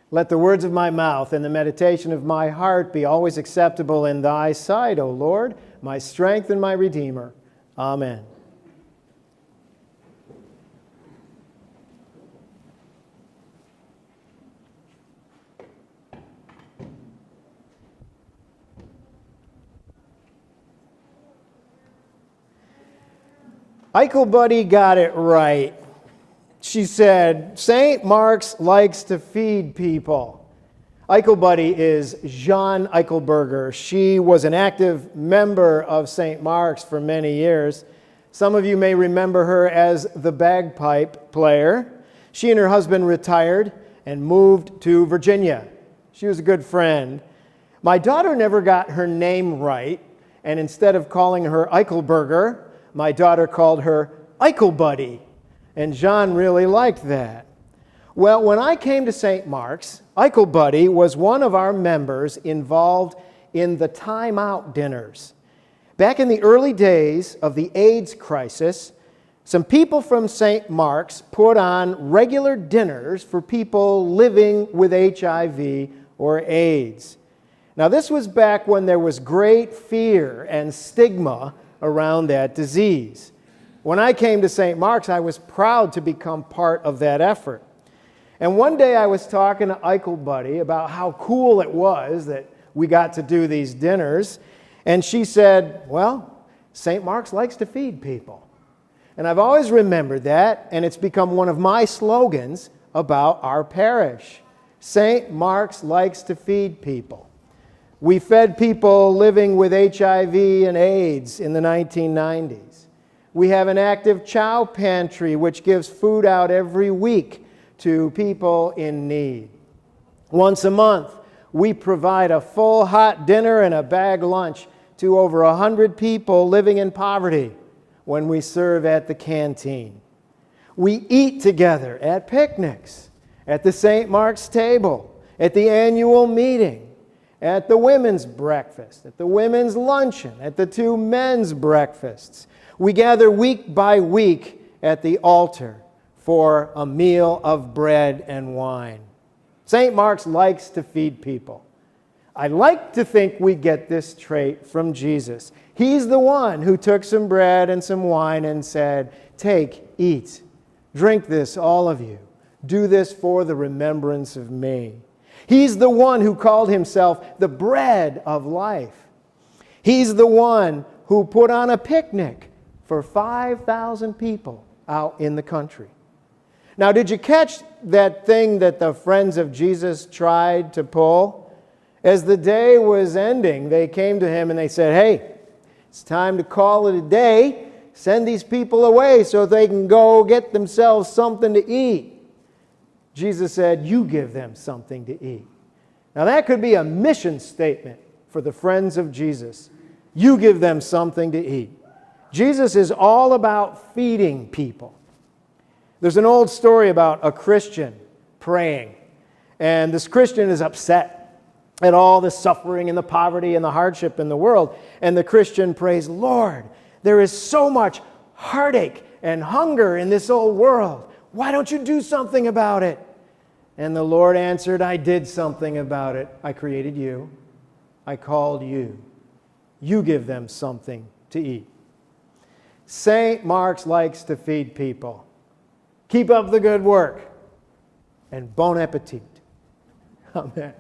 Let the words of my mouth and the meditation of my heart be always acceptable in thy sight, O Lord, my strength and my Redeemer. Amen. Eichel Buddy got it right. She said, St. Mark's likes to feed people. Eichel Buddy is Jean Eichelberger. She was an active member of St. Mark's for many years. Some of you may remember her as the bagpipe player. She and her husband retired and moved to Virginia. She was a good friend. My daughter never got her name right, and instead of calling her Eichelberger, my daughter called her Eichel Buddy, and John really liked that. Well, when I came to St. Mark's, Eichel Buddy was one of our members involved in the Time Out dinners. Back in the early days of the AIDS crisis, some people from St. Mark's put on regular dinners for people living with HIV or AIDS. Now, this was back when there was great fear and stigma around that disease. When I came to St. Mark's, I was proud to become part of that effort. And one day I was talking to Eichel Buddy about how cool it was that we got to do these dinners, and she said, well, St. Mark's likes to feed people. And I've always remembered that, and it's become one of my slogans about our parish. St. Mark's likes to feed people. We fed people living with HIV and AIDS in the 1990s. We have an active chow pantry which gives food out every week to people in need. Once a month, we provide a full hot dinner and a bag lunch to over 100 people living in poverty when we serve at the canteen. We eat together at picnics, at the St. Mark's table, at the annual meeting, at the women's breakfast, at the women's luncheon, at the 2 men's breakfasts. We gather week by week at the altar for a meal of bread and wine. St. Mark's likes to feed people. I like to think we get this trait from Jesus. He's the one who took some bread and some wine and said, take, eat, drink this, all of you. Do this for the remembrance of me. He's the one who called himself the bread of life. He's the one who put on a picnic for 5,000 people out in the country. Now, did you catch that thing that the friends of Jesus tried to pull? As the day was ending, they came to him and they said, hey, it's time to call it a day. Send these people away so they can go get themselves something to eat. Jesus said, you give them something to eat. Now that could be a mission statement for the friends of Jesus. You give them something to eat. Jesus is all about feeding people. There's an old story about a Christian praying. And this Christian is upset at all the suffering and the poverty and the hardship in the world. And the Christian prays, Lord, there is so much heartache and hunger in this old world. Why don't you do something about it? And the Lord answered, I did something about it. I created you. I called you. You give them something to eat. St. Mark's likes to feed people. Keep up the good work. And bon appetit. Amen.